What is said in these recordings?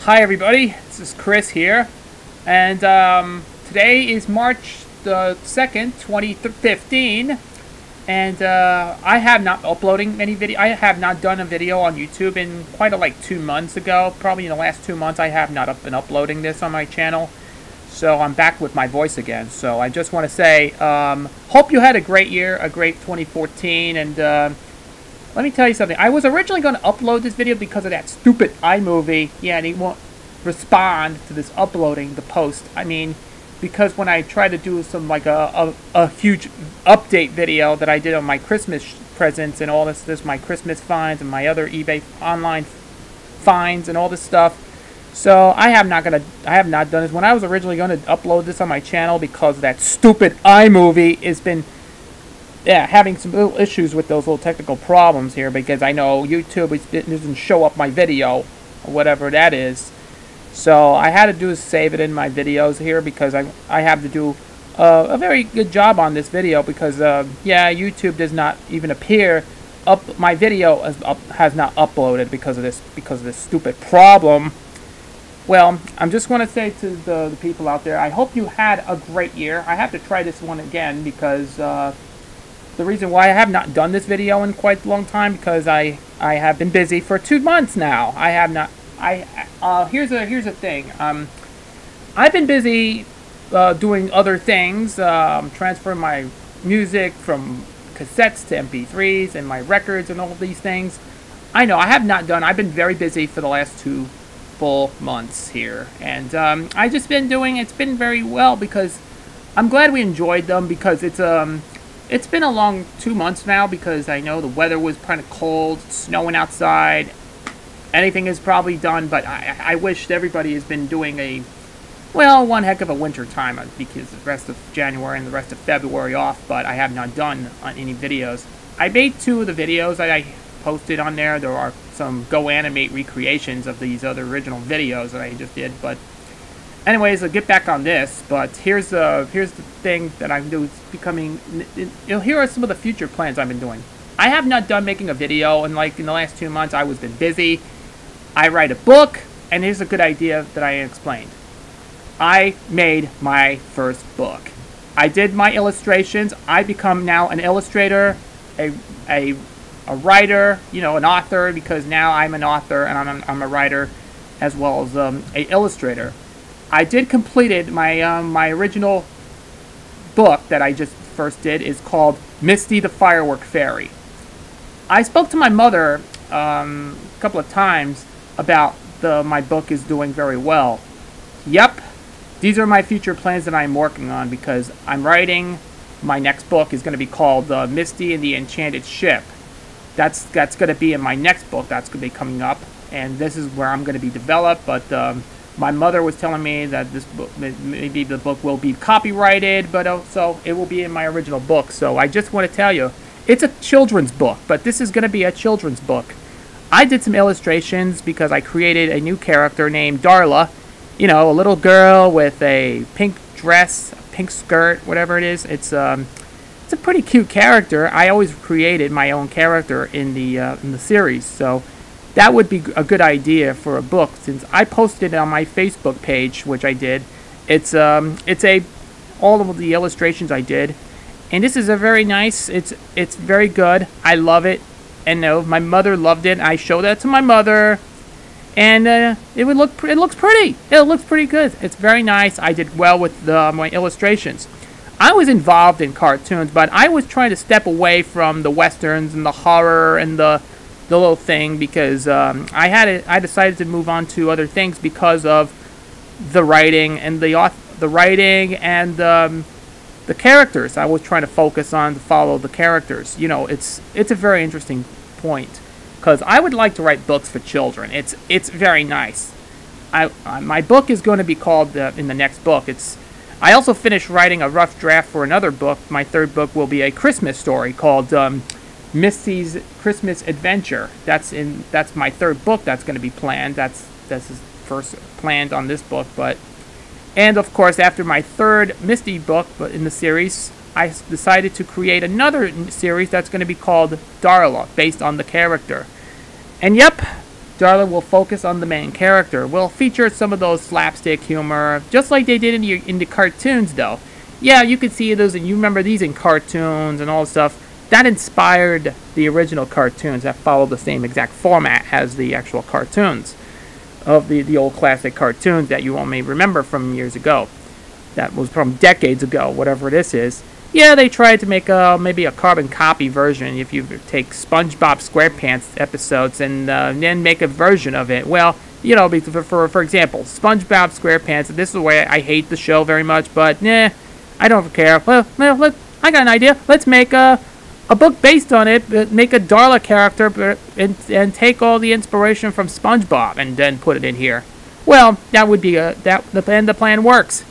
Hi everybody, this is Chris here, and today is March the 2nd, 2015, and I have not uploading any video. I have not done a video on YouTube in quite 2 months ago. Probably in the last 2 months I have not been uploading this on my channel, so I'm back with my voice again. So I just want to say, hope you had a great year, a great 2014, and let me tell you something. I was originally going to upload this video because of that stupid iMovie. Yeah, and he won't respond to this uploading the post. I mean, because when I tried to do some a huge update video that I did on my Christmas presents and all this my Christmas finds and my other eBay online finds and all this stuff. So I have not done this. When I was originally going to upload this on my channel, because of that stupid iMovie has been having some little issues with those little technical problems here, because I know YouTube doesn't show up my video or whatever that is. So I had to do is save it in my videos here, because I have to do a very good job on this video, because YouTube does not even appear my video has not uploaded because of this stupid problem. Well, I'm just going to say to the people out there, I hope you had a great year. I have to try this one again because the reason why I have not done this video in quite a long time, because I have been busy for 2 months now. I have not. Here's a thing. I've been busy doing other things, transferring my music from cassettes to MP3s and my records and all these things. I know I have not done. I've been very busy for the last 2 full months here, and I've just been doing. It's been very well, because I'm glad we enjoyed them, because it's been a long 2 months now, because I know the weather was kind of cold, snowing outside. Anything is probably done, but I wish everybody has been doing one heck of a winter time, because the rest of January and the rest of February off, but I have not done any videos. I made 2 of the videos that I posted on there. There are some Go Animate recreations of these other original videos that I just did, but anyways, I'll get back on this. But here's the thing that I'm doing. Here are some of the future plans I've been doing. I have not done making a video in the last 2 months. I was been busy. I write a book, and here's a good idea that I explained. I made my first book. I did my illustrations. I become now an illustrator, a writer, an author, because now I'm an author and I'm a writer as well as a illustrator. I did completed my original book that I just first did is called Misty the Firework Fairy. I spoke to my mother a couple of times about my book is doing very well. Yep, these are my future plans that I'm working on, because I'm writing my next book is going to be called Misty and the Enchanted Ship. That's going to be in my next book that's going to be coming up, and this is where I'm going to be developed. But my mother was telling me that this book, maybe the book will be copyrighted, but also it will be in my original book. So I just want to tell you, it's a children's book, but this is going to be a children's book. I did some illustrations because I created a new character named Darla. A little girl with a pink dress, a pink skirt, whatever it is. It's a pretty cute character. I always created my own character in the series, so that would be a good idea for a book, since I posted it on my Facebook page, which I did. It's all of the illustrations I did, and this is a very nice. It's very good. I love it, and my mother loved it. I showed that to my mother, and it looks pretty. It looks pretty good. It's very nice. I did well with my illustrations. I was involved in cartoons, but I was trying to step away from the westerns and the horror and the little thing, because I decided to move on to other things because of the writing and the characters. I was trying to focus on to follow the characters. It's a very interesting point, because I would like to write books for children. It's very nice. My book is going to be called in the next book. I also finished writing a rough draft for another book. My 3rd book will be a Christmas story called Misty's Christmas Adventure. That's my 3rd book that's going to be planned. That's first planned on this book, and of course, after my 3rd Misty book in the series, I decided to create another series that's going to be called Darla, based on the character. And yep, Darla will focus on the main character. Will feature some of those slapstick humor, just like they did in the cartoons, though. Yeah, you could see those, and you remember these in cartoons and all that stuff. That inspired the original cartoons that followed the same exact format as the actual cartoons of the old classic cartoons that you all may remember from years ago. That was from decades ago, whatever this is. Yeah, they tried to make maybe a carbon copy version. If you take SpongeBob SquarePants episodes and then make a version of it. Well, you know, for example, SpongeBob SquarePants. This is the way I hate the show very much, but nah, I don't care. Well, I got an idea. Let's make a book based on it. Make a Darla character and take all the inspiration from SpongeBob and then put it in here. Well, that would be the plan works.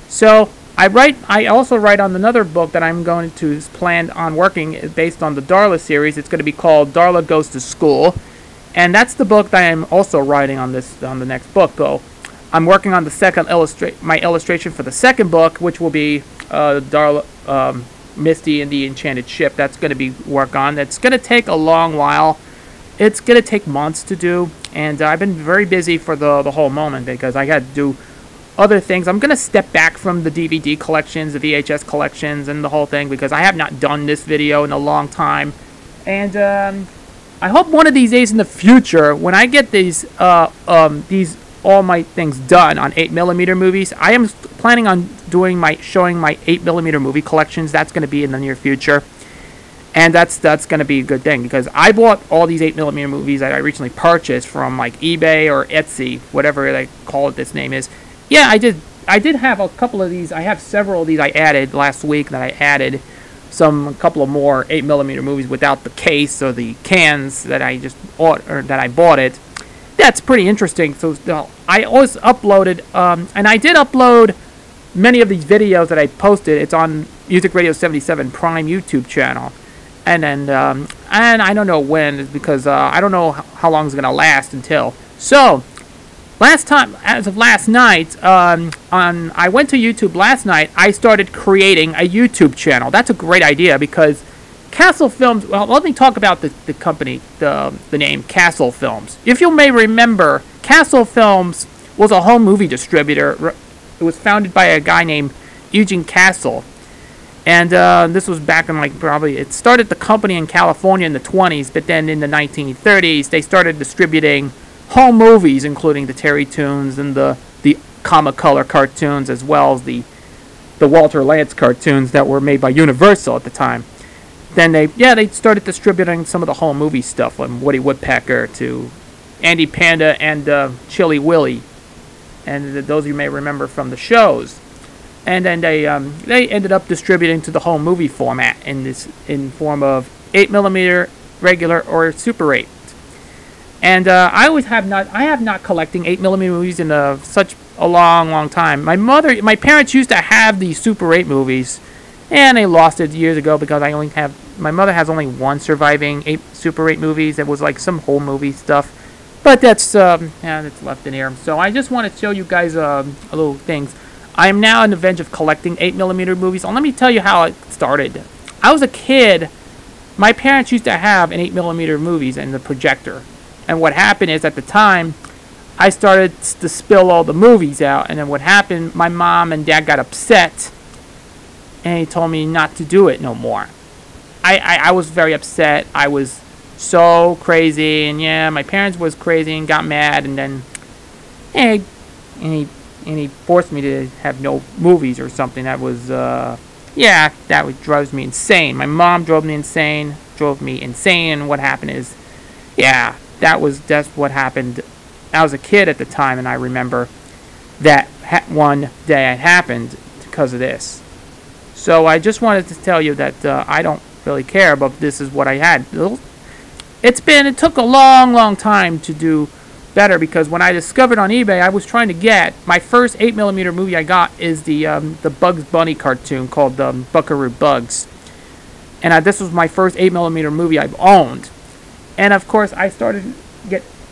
So I also write on another book that I'm going to plan on working based on the Darla series. It's going to be called Darla Goes to School, and that's the book that I'm also writing on the next book. Though I'm working on the second illustration for the second book, which will be Darla, Misty and the Enchanted Ship. That's going to be work on. That's going to take a long while. It's going to take months to do, and I've been very busy for the whole moment because I got to do other things. I'm going to step back from the DVD collections, the VHS collections, and the whole thing because I have not done this video in a long time. And I hope one of these days in the future, when I get these all my things done on 8mm movies, I am planning on showing my 8mm movie collections. That's going to be in the near future. And that's going to be a good thing because I bought all these 8mm movies that I recently purchased from like eBay or Etsy, whatever they call it, this name is. Yeah, I did have a couple of these. I have several of these I added last week that I added a couple of more 8mm movies without the case or the cans that I just bought or that I bought it. That's pretty interesting. So I always uploaded, and I did upload many of these videos that I posted. It's on Music Radio 77 Prime YouTube channel, and then and I don't know when because I don't know how long it's gonna last until. So as of last night, I went to YouTube last night. I started creating a YouTube channel. That's a great idea because Castle Films. Well, let me talk about the company, the name Castle Films. If you may remember, Castle Films was a home movie distributor. It was founded by a guy named Eugene Castle, and this was back in it started the company in California in the 20s, but then in the 1930s they started distributing home movies, including the Terry Toons and the Comicolor cartoons, as well as the Walter Lantz cartoons that were made by Universal at the time. Then they started distributing some of the home movie stuff, from Woody Woodpecker to Andy Panda and Chilly Willy, and those you may remember from the shows. And then they ended up distributing to the home movie format in form of 8mm, regular, or Super 8. And I have not collecting 8mm movies in such a long time. My parents used to have these Super 8 movies, and they lost it years ago because my mother has only one surviving Super 8 movies. It was like some whole movie stuff, but that's it's left in here. So I just want to show you guys a little things. I am now on the verge of collecting 8mm movies. And let me tell you how it started. I was a kid. My parents used to have an 8mm movies and the projector. And what happened is, at the time, I started to spill all the movies out. And then what happened, my mom and dad got upset. And he told me not to do it no more. I was very upset. I was so crazy. And yeah, my parents was crazy and got mad. And then he forced me to have no movies or something. That was, that drives me insane. My mom drove me insane. And what happened is, that's what happened. I was a kid at the time, and I remember that one day it happened because of this. So I just wanted to tell you that I don't really care, but this is what I had. It took a long time to do better, because when I discovered on eBay, I was trying to get my first 8mm movie I got is the Bugs Bunny cartoon called Buckaroo Bugs, and this was my first 8mm movie I've owned. And of course, I started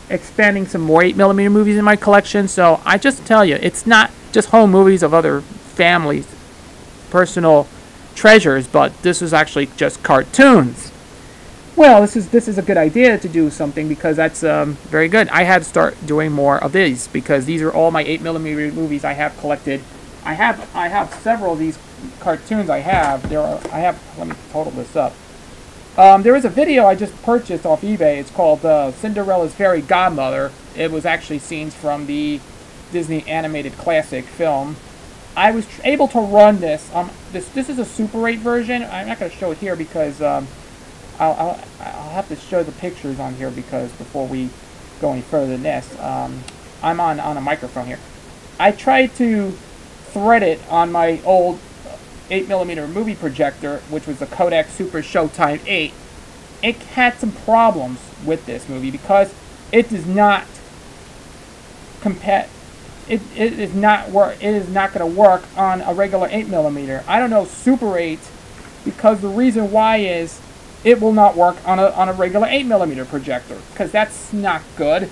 expanding some more 8mm movies in my collection. So I just tell you, it's not just home movies of other families, personal treasures, but this is actually just cartoons. Well, this is a good idea to do something because that's very good. I had to start doing more of these because these are all my 8mm movies I have collected. I have several of these cartoons. I have let me total this up. There is a video I just purchased off eBay. It's called Cinderella's Fairy Godmother. It was actually scenes from the Disney animated classic film. I was able to run this. This is a Super 8 version. I'm not going to show it here because I'll have to show the pictures on here because before we go any further than this, I'm on a microphone here. I tried to thread it on my old 8mm movie projector, which was the Kodak Super Showtime 8. It had some problems with this movie because it does not it is not going to work on a regular 8mm. I don't know Super 8 because the reason why is it will not work on a regular 8mm projector because that's not good.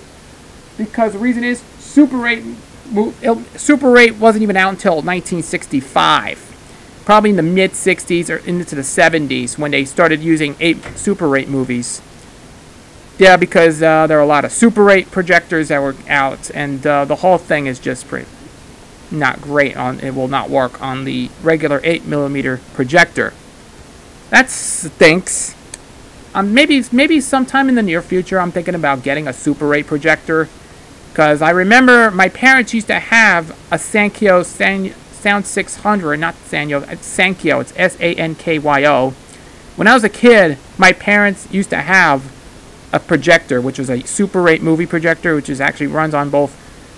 Because the reason is Super 8 wasn't even out until 1965. Probably in the mid-60s or into the 70s when they started using Super 8 movies. Yeah, because there are a lot of Super 8 projectors that were out, and the whole thing is just not great. It will not work on the regular 8mm projector. That stinks. Maybe sometime in the near future I'm thinking about getting a Super 8 projector. Because I remember my parents used to have a Sankyo Sound 600, not Sanyo, it's Sankyo, it's S-A-N-K-Y-O. When I was a kid, my parents used to have a projector, which was a Super 8 movie projector, which actually runs on both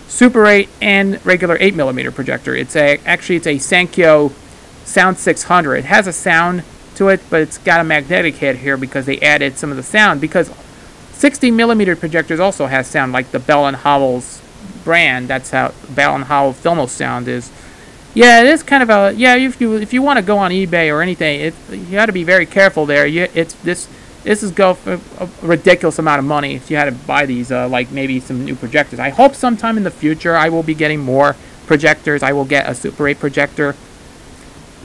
Super 8 and regular 8mm projector. Actually it's a Sankyo Sound 600. It has a sound to it, but it's got a magnetic head here because they added some of the sound. Because 60mm projectors also has sound, like the Bell & Howell's brand. That's how Bell & Howell Filmo sound is. Yeah, it is kind of a... Yeah, if you want to go on eBay or anything, you got to be very careful there. This is go for a ridiculous amount of money if you had to buy these, like maybe some new projectors. I hope sometime in the future I will be getting more projectors. I will get a Super 8 projector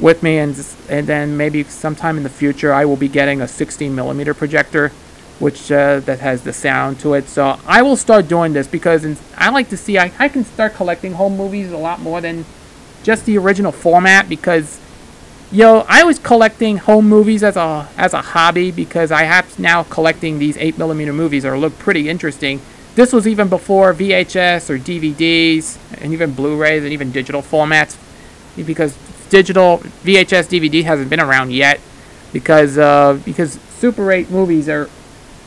with me, and then maybe sometime in the future I will be getting a 16mm projector, which that has the sound to it. So I will start doing this because I like to see I can start collecting home movies a lot more than just the original format. Because I was collecting home movies as a hobby because I have now collecting these 8mm movies that look pretty interesting. This was even before VHS or DVDs and even Blu-rays and even digital formats, because digital VHS DVD hasn't been around yet because Super 8 movies are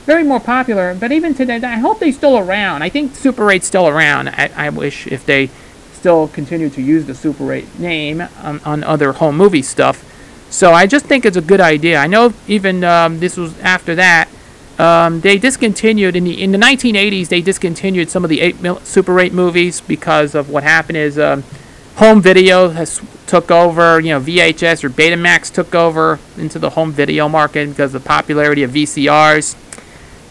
very more popular. But even today, I hope they're still around. I think Super 8's still around. I wish if they still continue to use the Super 8 name on other home movie stuff. So I just think it's a good idea. I know even this was after that. They discontinued in the 1980s. They discontinued some of the Super 8 movies because of what happened is home video has took over. VHS or Betamax took over into the home video market because of the popularity of VCRs.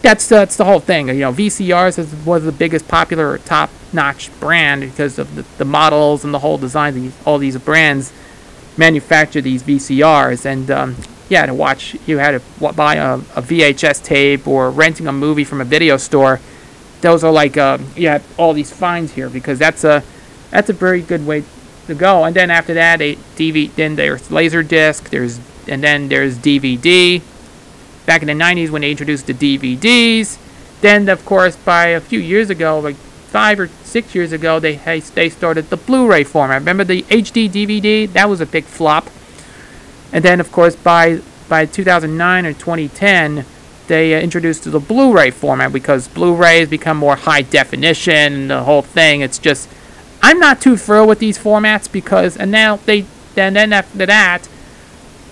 That's the whole thing. VCRs was the biggest popular top-notch brand because of the models and the whole design. All these brands manufacture these VCRs, and you had to buy a VHS tape or renting a movie from a video store. Those are like you have all these finds here because that's a very good way to go. And then after that, then there's Laserdisc, then there's DVD. Back in the 90s when they introduced the DVDs. Then, of course, by a few years ago, like 5 or 6 years ago, they started the Blu-ray format. Remember the HD DVD? That was a big flop. And then, of course, by 2009 or 2010, they introduced the Blu-ray format because Blu-ray has become more high definition and the whole thing. It's just, I'm not too thrilled with these formats because, and now then after that,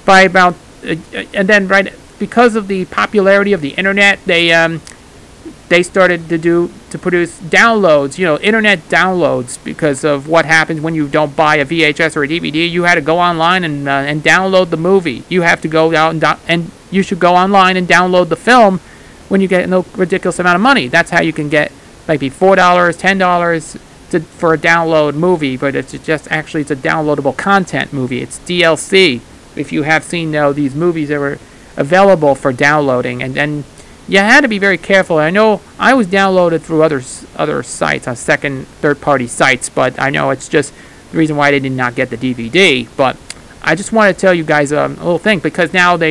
by about, and then because of the popularity of the internet, they started to produce downloads, internet downloads, because of what happens when you don't buy a VHS or a DVD. You had to go online and download the movie. You have to go out and you should go online and download the film when you get no ridiculous amount of money. That's how you can get maybe $4, $10 for a download movie, but it's a downloadable content movie. It's DLC. If you have seen these movies that were available for downloading, and then you had to be very careful. I know I was downloaded through other sites, on third-party sites, but I know it's just the reason why they did not get the DVD. But I just want to tell you guys a little thing, because but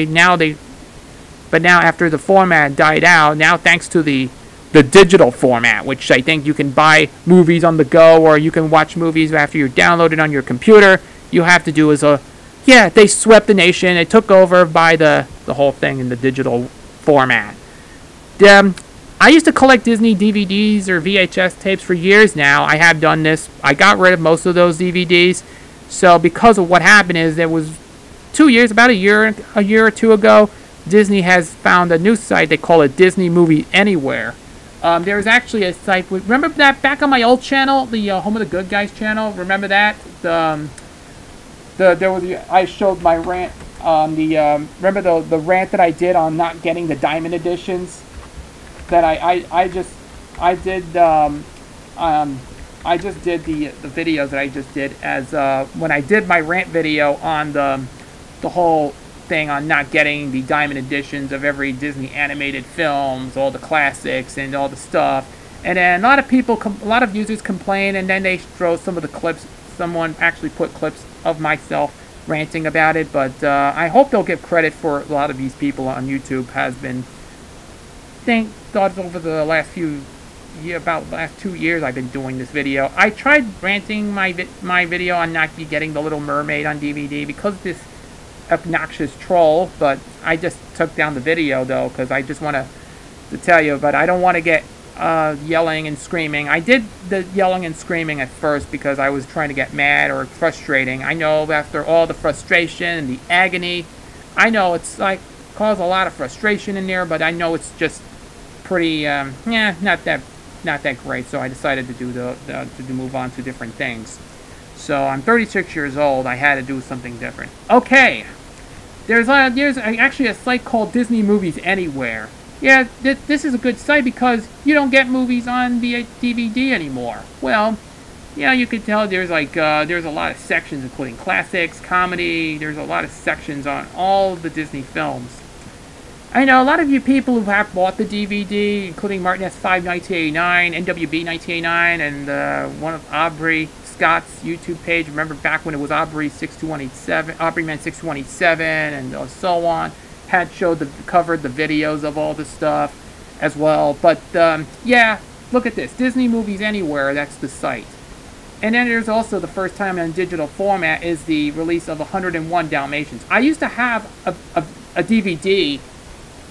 now after the format died out, now thanks to the digital format, which I think you can buy movies on the go, or you can watch movies after you're downloaded on your computer. You have to do is they swept the nation. They took over by the whole thing in the digital format. I used to collect Disney DVDs or VHS tapes for years now. I have done this. I got rid of most of those DVDs. So because of what happened is there was 2 years, about a year or two ago, Disney has found a new site. They call it Disney Movie Anywhere. There's actually a site. Remember that back on my old channel, the Home of the Good Guys channel? Remember that? I showed my rant on remember the rant that I did on not getting the Diamond editions? That I just did the videos that I just did as when I did my rant video on the whole thing on not getting the Diamond editions of every Disney animated films, all the classics and all the stuff. And then a lot of users complain, and then they throw some of the clips. Someone actually put clips of myself ranting about it, but I hope they'll give credit for a lot of these people on YouTube has been. Thank God over the last 2 years I've been doing this video. I tried ranting my video on not getting The Little Mermaid on DVD because of this obnoxious troll, but I just took down the video though, because I just want to tell you, but I don't want to get yelling and screaming. I did the yelling and screaming at first because I was trying to get mad or frustrating. I know after all the frustration and the agony, I know it's like caused a lot of frustration in there, but I know it's just pretty not that great. So I decided to do to move on to different things. So I'm 36 years old. I had to do something different. Okay, there's actually a site called Disney Movies Anywhere. Yeah, this is a good site because you don't get movies on DVD anymore. Well, yeah, you can tell there's a lot of sections, including classics, comedy. There's a lot of sections on all the Disney films. I know a lot of you people who have bought the DVD, including Martin S. 5 1989, NWB 1989, and one of Aubrey Scott's YouTube page. Remember back when it was Aubrey 6287, Aubreyman 6187, and so on. Had covered the videos of all this stuff as well. But yeah, look at this. Disney Movies Anywhere, that's the site. And then there's also the first time in digital format is the release of 101 Dalmatians. I used to have a DVD,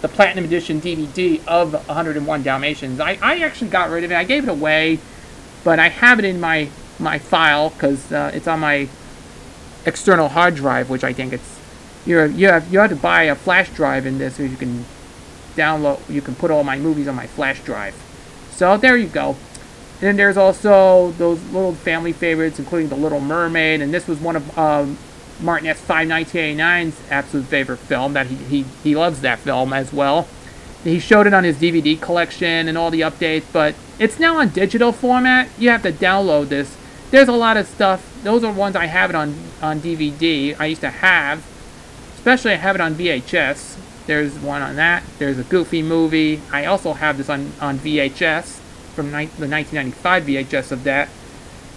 the Platinum Edition DVD of 101 Dalmatians. I actually got rid of it. I gave it away, but I have it in my file because it's on my external hard drive, which I think it's you have to buy a flash drive in this so you can download. You can put all my movies on my flash drive. So there you go. And then there's also those little family favorites, including The Little Mermaid, and this was one of Martin S. 5 1989's absolute favorite film. That he loves that film as well. He showed it on his DVD collection and all the updates, but it's now on digital format. You have to download this. There's a lot of stuff. Those are ones I have it on DVD. I used to have, especially I have it on VHS. There's one on that. There's a Goofy movie. I also have this on VHS from the 1995 VHS of that.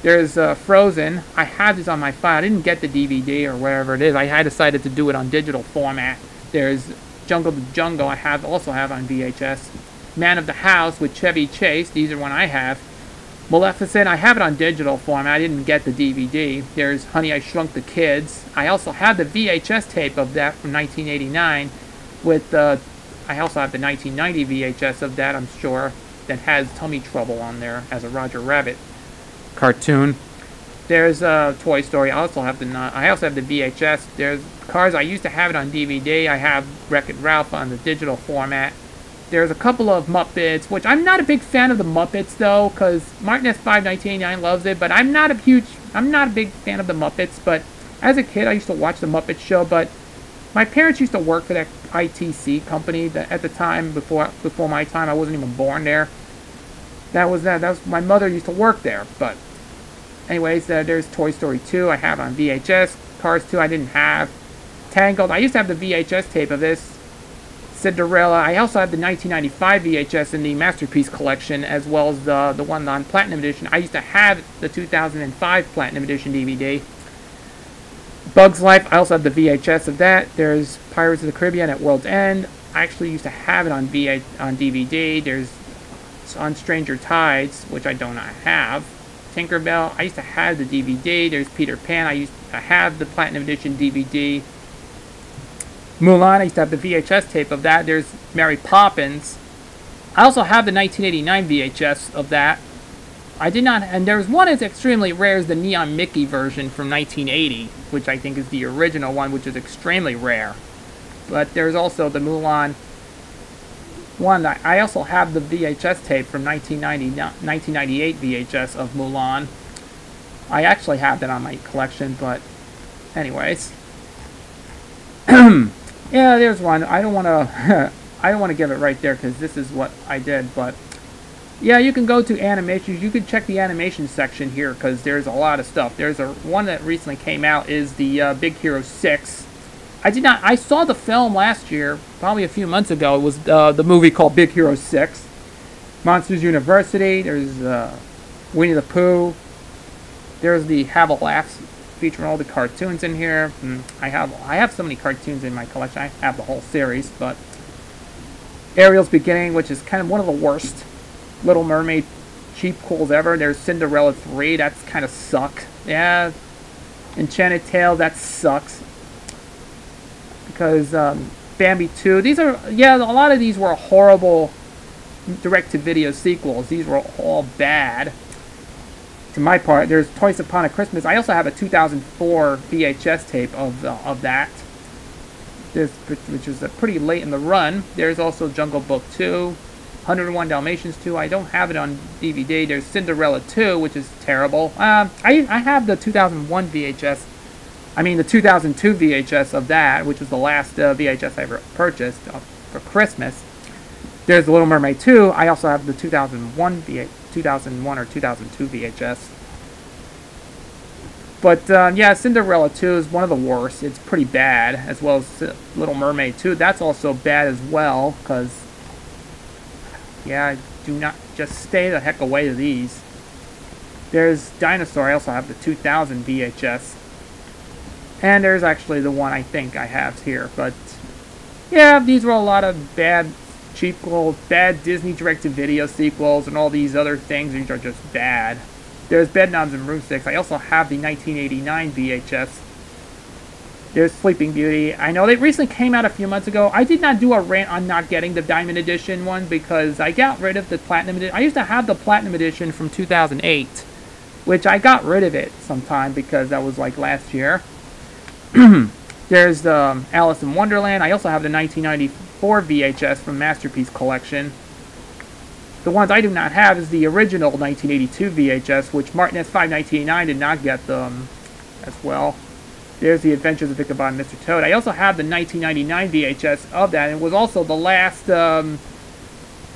There's Frozen. I have this on my file. I didn't get the DVD or wherever it is. I decided to do it on digital format. There's Jungle to Jungle. I also have on VHS. Man of the House with Chevy Chase. These are one I have. Maleficent. I have it on digital format. I didn't get the DVD. There's Honey, I Shrunk the Kids. I also have the VHS tape of that from 1989. I also have the 1990 VHS of that, I'm sure, that has Tummy Trouble on there as a Roger Rabbit cartoon. There's Toy Story. I also have the VHS. There's Cars. I used to have it on DVD. I have Wreck-It Ralph on the digital format. There's a couple of Muppets, which I'm not a big fan of the Muppets though, because Martin S. 5 1989 loves it, but I'm not a big fan of the Muppets. But as a kid, I used to watch the Muppet Show. But my parents used to work for that ITC company that at the time before my time. I wasn't even born there. That was my mother used to work there. But anyways, there's Toy Story 2. I have on VHS. Cars 2 I didn't have. Tangled. I used to have the VHS tape of this. Cinderella. I also have the 1995 VHS in the Masterpiece Collection, as well as the one on Platinum Edition. I used to have the 2005 Platinum Edition DVD. Bugs Life, I also have the VHS of that. There's Pirates of the Caribbean at World's End. I actually used to have it on DVD. There's on Stranger Tides, which I do not have. Tinkerbell, I used to have the DVD. There's Peter Pan, I used to have the Platinum Edition DVD. Mulan, I used to have the VHS tape of that. There's Mary Poppins. I also have the 1989 VHS of that. I did not, and there's one that's extremely rare, is the Neon Mickey version from 1980, which I think is the original one, which is extremely rare. But there's also the Mulan one. I also have the VHS tape from 1998 VHS of Mulan. I actually have that on my collection, but anyways. Yeah, there's one. I don't want to I don't want to give it right there because this is what I did, but yeah, you can go to animations. You can check the animation section here because there's a lot of stuff. There's one that recently came out is the Big Hero 6. I saw the film last year, probably a few months ago. It was the movie called Big Hero 6. Monsters University. There's Winnie the Pooh. There's the Have a Laugh featuring all the cartoons in here. I have so many cartoons in my collection. I have the whole series, but Ariel's Beginning, which is kind of one of the worst Little Mermaid cheap pulls ever. There's Cinderella 3. That's kind of suck. Yeah. Enchanted Tale. That sucks. Because Bambi 2. These are, yeah, a lot of these were horrible direct-to-video sequels. These were all bad. To my part, there's Twice Upon a Christmas. I also have a 2004 VHS tape of that. Which is pretty late in the run. There's also Jungle Book 2. 101 Dalmatians 2. I don't have it on DVD. There's Cinderella 2, which is terrible. I have the 2001 VHS. I mean the 2002 VHS of that, which was the last VHS I ever purchased for Christmas. There's The Little Mermaid 2. I also have the 2001 or 2002 VHS. But yeah, Cinderella 2 is one of the worst. It's pretty bad, as well as Little Mermaid 2. That's also bad as well, because yeah, do not just stay the heck away to these. There's Dinosaur. I also have the 2000 VHS. And there's actually the one I think I have here. But yeah, these were a lot of bad sequels, bad Disney direct-to-video sequels, and all these other things. These are just bad. There's Bedknobs and Broomsticks. I also have the 1989 VHS. There's Sleeping Beauty. I know they recently came out a few months ago. I did not do a rant on not getting the Diamond Edition one because I got rid of the Platinum Edition. I used to have the Platinum Edition from 2008, which I got rid of it sometime because that was like last year. There's the Alice in Wonderland. I also have the 1994 VHS from Masterpiece Collection. The ones I do not have is the original 1982 VHS, which Martinez 51989 did not get them as well. There's The Adventures of Ichabod and Mr. Toad. I also have the 1999 VHS of that. It was also the last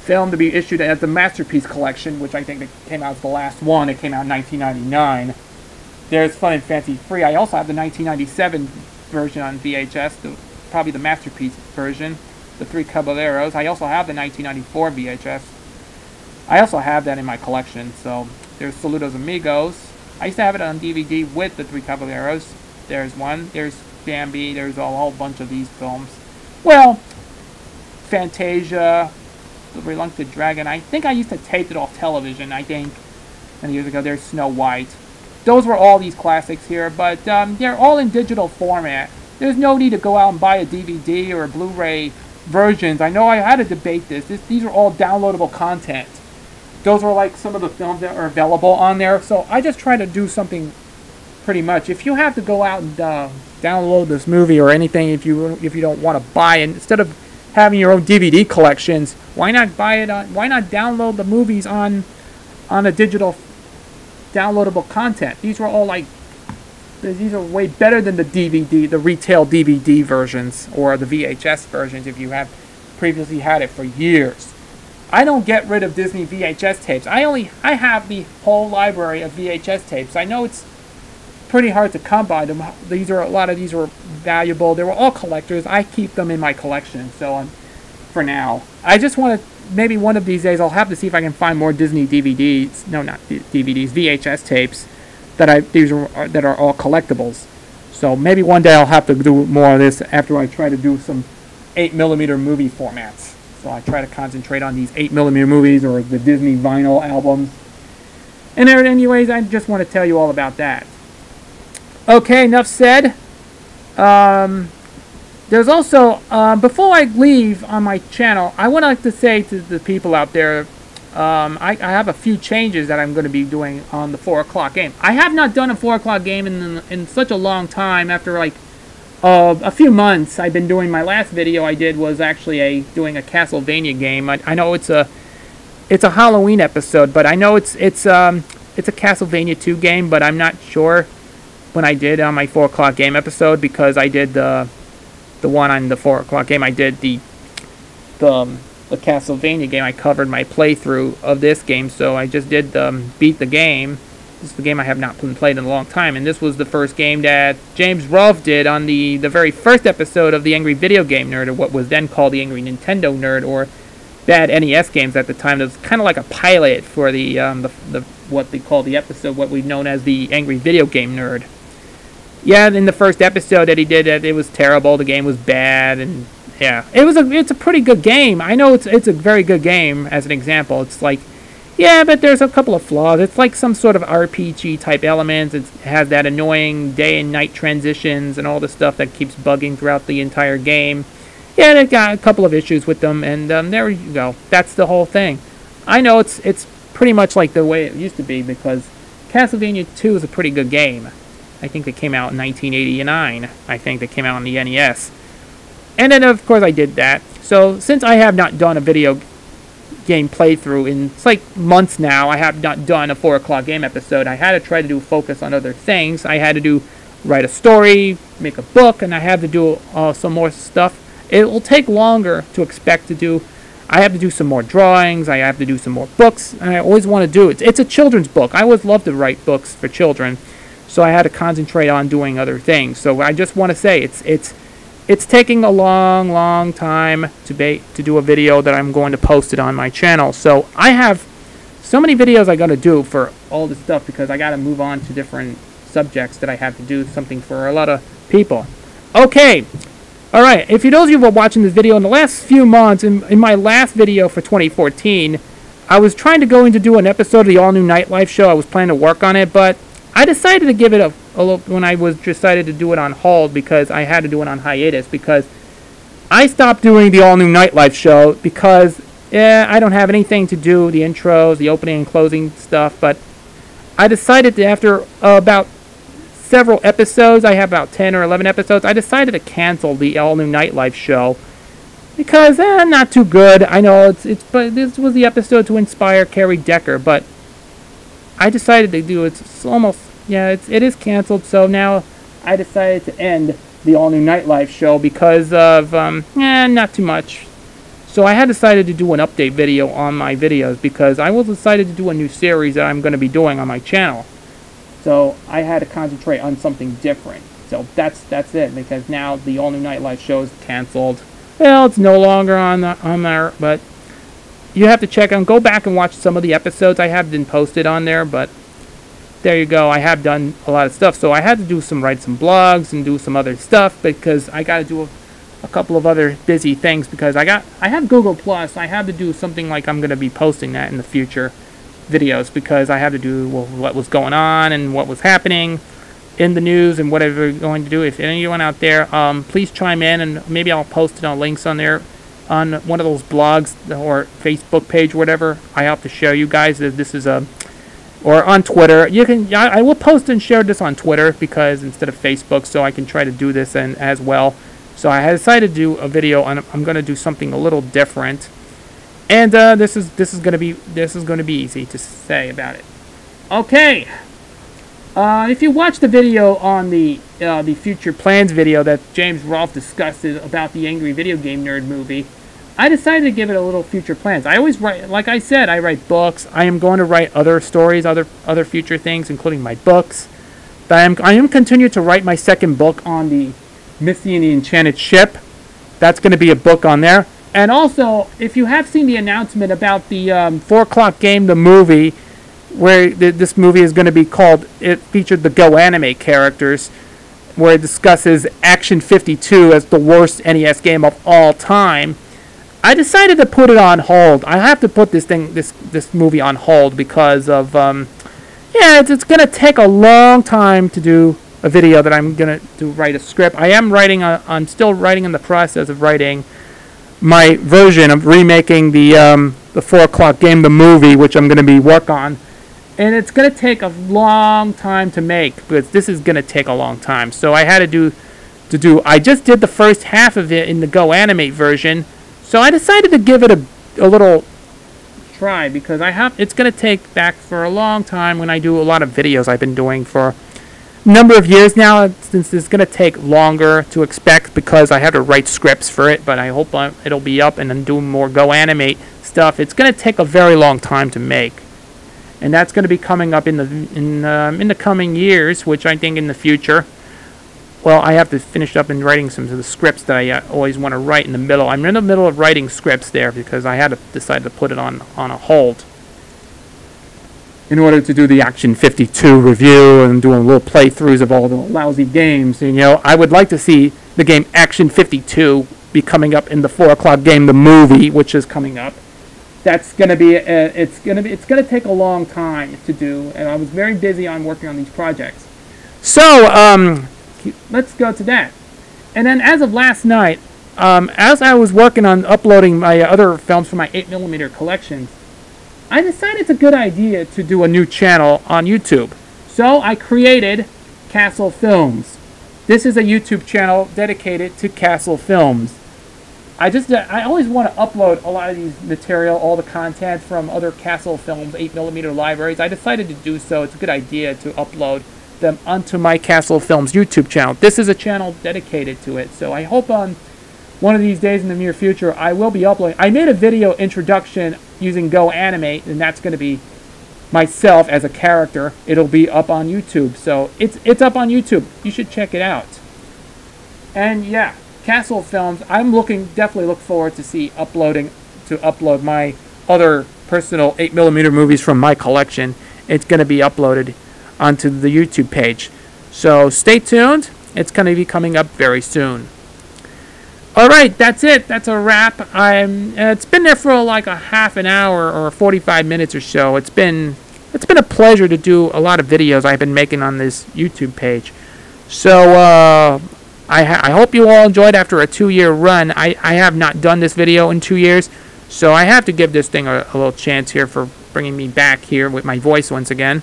film to be issued as the Masterpiece Collection, which I think that came out as the last one. It came out in 1999. There's Fun and Fancy Free. I also have the 1997 version on VHS, probably the Masterpiece version, The Three Caballeros. I also have the 1994 VHS. I also have that in my collection. So there's Saludos Amigos. I used to have it on DVD with The Three Caballeros. There's one. There's Bambi. There's a whole bunch of these films. Well, Fantasia, The Reluctant Dragon. I think I used to tape it off television, I think, many years ago. There's Snow White. Those were all these classics here, but they're all in digital format. There's no need to go out and buy a DVD or a Blu-ray versions. I know I had to debate this. These are all downloadable content. Those are like some of the films that are available on there. So I just try to do something pretty much. If you have to go out and download this movie or anything, if you don't want to buy it, instead of having your own DVD collections, why not buy it on? Why not download the movies on a digital downloadable content? These were all like, these are way better than the DVD, the retail DVD versions or the VHS versions if you have previously had it for years. I don't get rid of Disney VHS tapes. I have the whole library of VHS tapes. I know it's pretty hard to come by them. A lot of these were valuable. They were all collectors. I keep them in my collection. So for now. I just want to, maybe one of these days I'll have to see if I can find more Disney DVDs, no, not DVDs, VHS tapes that that are all collectibles. So maybe one day I'll have to do more of this after I try to do some 8mm movie formats. So I try to concentrate on these 8mm movies or the Disney vinyl albums. And anyways, I just want to tell you all about that. Okay, enough said. There's also, before I leave on my channel, I would like to say to the people out there, I have a few changes that I'm going to be doing on the 4 o'clock game. I have not done a 4 o'clock game in such a long time. After like a few months, I've been doing, my last video I did was actually doing a Castlevania game. I know it's a Halloween episode, but I know it's a Castlevania 2 game, but I'm not sure when I did on my 4 o'clock game episode, because I did the one on the 4 o'clock game. I did the Castlevania game. I covered my playthrough of this game, so I just did beat the game. This is the game I have not played in a long time, and this was the first game that James Rolfe did on the very first episode of the Angry Video Game Nerd, or what was then called the Angry Nintendo Nerd, or Bad NES Games at the time. It was kind of like a pilot for the what they call the episode, what we've known as the Angry Video Game Nerd. Yeah, in the first episode that he did, it was terrible. The game was bad, and yeah, it's a pretty good game. I know it's a very good game. As an example, it's like, yeah, but there's a couple of flaws. It's like some sort of RPG type elements. It has that annoying day and night transitions and all the stuff that keeps bugging throughout the entire game. Yeah, they got a couple of issues with them, and there you go. That's the whole thing. I know it's pretty much like the way it used to be, because Castlevania 2 is a pretty good game. I think they came out in 1989. I think they came out on the NES. And then, of course, I did that. So, since I have not done a video game playthrough in, it's like months now, I have not done a 4 o'clock game episode. I had to try to focus on other things. I had to write a story, make a book, and I have to do some more stuff. It will take longer to expect to do. I have to do some more drawings. I have to do some more books. And I always want to do it. It's a children's book. I always love to write books for children. So I had to concentrate on doing other things. So I just want to say it's taking a long time to do a video that I'm going to post it on my channel. So I have so many videos I got to do for all this stuff, because I got to move on to different subjects that I have to do something for a lot of people. Okay. All right. If those of you who are watching this video in the last few months, in my last video for 2014, I was trying to go in to do an episode of the all new Nightlife show. I was planning to work on it, but I decided to give it a look when I decided to do it on hold, because I had to do it on hiatus, because I stopped doing the all-new Nightlife show because I don't have anything to do, the intros, the opening and closing stuff, but I decided to, after about several episodes, I have about 10 or 11 episodes, I decided to cancel the all-new Nightlife show, because not too good. I know but this was the episode to inspire Carrie Decker, but I decided to do it. It's almost, yeah, it is canceled. So now I decided to end the all-new Nightlife show because of not too much. So I had decided to do an update video on my videos, because I was decided to do a new series that I'm going to be doing on my channel. So I had to concentrate on something different. So that's it, because now the all-new Nightlife show is canceled. Well, it's no longer on there, but you have to check and go back and watch some of the episodes. I have been posted on there, but there you go. I have done a lot of stuff, so I had to write some blogs and do some other stuff, because I got to do a couple of other busy things, because I have Google Plus. I have to do something like I'm going to be posting that in the future videos, because I have to do what was going on and what was happening in the news and whatever we're going to do. If anyone out there, please chime in, and maybe I'll post it on links on there, on one of those blogs or Facebook page, whatever. I have to show you guys that this is or on Twitter. I will post and share this on Twitter, because instead of Facebook, so I can try to do this as well. So I decided to do a video on. I'm going to do something a little different, and this is going to be easy to say about it. Okay. If you watch the video on the future plans video that James Rolfe discussed about the Angry Video Game Nerd movie, I decided to give it a little future plans. I always write, like I said, I write books. I am going to write other stories, other future things, including my books. I am continuing to write my second book on the Misty and the Enchanted Ship. That's going to be a book on there. And also, if you have seen the announcement about the 4 o'clock game, the movie, where this movie is going to be called, it featured the Go Anime characters, where it discusses Action 52 as the worst NES game of all time. I decided to put it on hold. I have to put this movie on hold because of it's going to take a long time to do a video that I'm going to write a script. I'm still writing in the process of writing my version of remaking the 4 o'clock game, the movie, which I'm going to be work on. And it's going to take a long time to make, because this is going to take a long time. So I had I just did the first half of it in the Go Animate version. So I decided to give it a little try, because it's going to take back for a long time when I do a lot of videos I've been doing for a number of years now, since it's going to take longer to expect because I have to write scripts for it, but I hope it'll be up and then do more Go Animate stuff. It's going to take a very long time to make. And that's going to be coming up in the coming years, which I think in the future. Well, I have to finish up and writing some of the scripts that I always want to write in the middle. I'm in the middle of writing scripts there because I had to decide to put it on a hold in order to do the Action 52 review and doing little playthroughs of all the lousy games. And, I would like to see the game Action 52 be coming up in the 4 o'clock game, the movie, which is coming up. That's going to be it's going to take a long time to do, and I was very busy on working on these projects. So let's go to that. And then as of last night, as I was working on uploading my other films for my 8mm collections, I decided it's a good idea to do a new channel on YouTube. So I created Castle Films. This is a YouTube channel dedicated to Castle Films. I always want to upload a lot of these material, all the content from other Castle Films 8mm libraries. I decided to do so. It's a good idea to upload them onto my Castle Films YouTube channel. This is a channel dedicated to it, so I hope on one of these days in the near future I will be uploading. I made a video introduction using Go Animate, and that's going to be myself as a character. It'll be up on YouTube, so it's up on YouTube. You should check it out. And yeah, Castle Films, definitely look forward to upload my other personal 8mm movies from my collection. It's going to be uploaded onto the YouTube page. So stay tuned. It's going to be coming up very soon. Alright, that's it. That's a wrap. It's been there for like a half an hour or 45 minutes or so. It's been a pleasure to do a lot of videos I've been making on this YouTube page. So I hope you all enjoyed after a 2-year run. I have not done this video in 2 years, so I have to give this thing a little chance here for bringing me back here with my voice once again.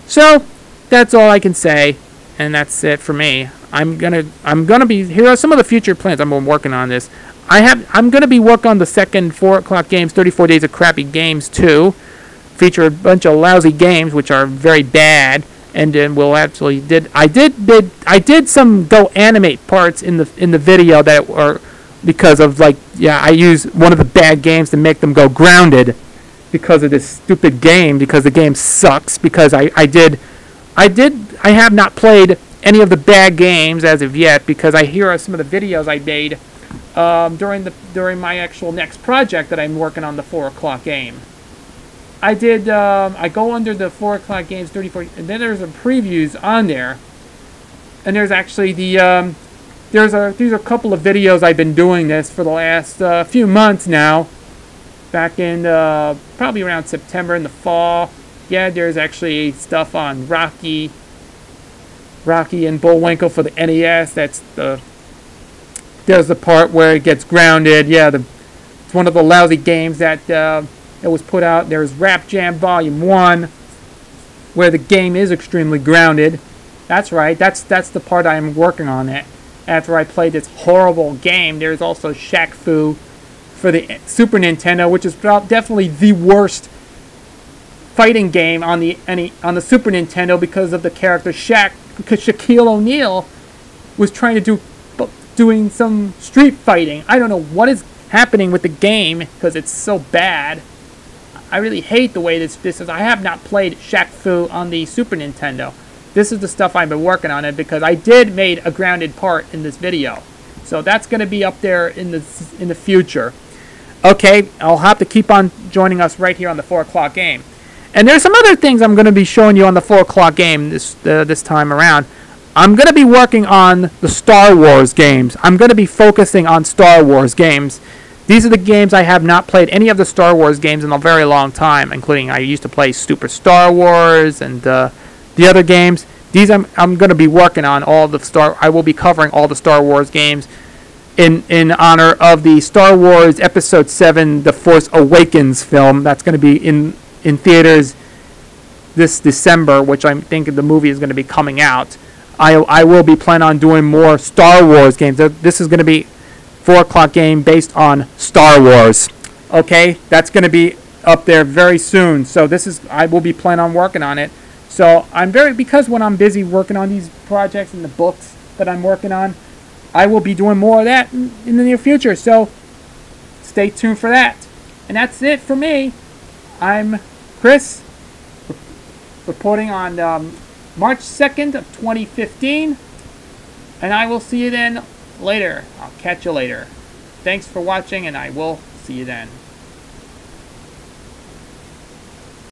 So that's all I can say, and that's it for me. I'm gonna be, here are some of the future plans. I'm working on this. I'm gonna be working on the second 4 o'clock games, 34 Days of Crappy Games 2. Feature a bunch of lousy games which are very bad. And then we'll actually I did some Go Animate parts in the video that were because of I use one of the bad games to make them go grounded because of this stupid game, because the game sucks, because I have not played any of the bad games as of yet, because here are some of the videos I made during my actual next project that I'm working on, the 4 o'clock game. I go under the 4 o'clock games 34, and then there's some previews on there, and there's actually these are a couple of videos I've been doing this for the last few months now, back in probably around September in the fall. Yeah, there's actually stuff on Rocky and Bullwinkle for the NES. There's the part where it gets grounded. Yeah, it's one of the lousy games that it was put out. There's Rap Jam Volume 1, where the game is extremely grounded. That's right. That's the part I'm working on it. After I played this horrible game, there's also Shaq Fu for the Super Nintendo, which is definitely the worst fighting game on the Super Nintendo because of the character Shaq. Because Shaquille O'Neal was trying to doing some street fighting. I don't know what is happening with the game because it's so bad. I really hate the way this is. I have not played Shaq Fu on the Super Nintendo. This is the stuff I've been working on it because I did made a grounded part in this video. So that's going to be up there in the future. Okay, I'll have to keep on joining us right here on the 4 o'clock game. And there's some other things I'm going to be showing you on the 4 o'clock game this time around. I'm going to be working on the Star Wars games. I'm going to be focusing on Star Wars games. These are the games I have not played any of the Star Wars games in a very long time, including I used to play Super Star Wars and the other games. These I'm going to be working on all the I will be covering all the Star Wars games in honor of the Star Wars Episode 7 The Force Awakens film. That's going to be in theaters this December, which I'm thinking the movie is going to be coming out. I will be planning on doing more Star Wars games. This is going to be 4 o'clock game based on Star Wars. Okay, that's going to be up there very soon. So I will be planning on working on it. So because when I'm busy working on these projects and the books that I'm working on, I will be doing more of that in the near future. So stay tuned for that. And that's it for me. I'm Chris, reporting on March 2nd of 2015. And I will see you then later. I'll catch you later. Thanks for watching, and I will see you then.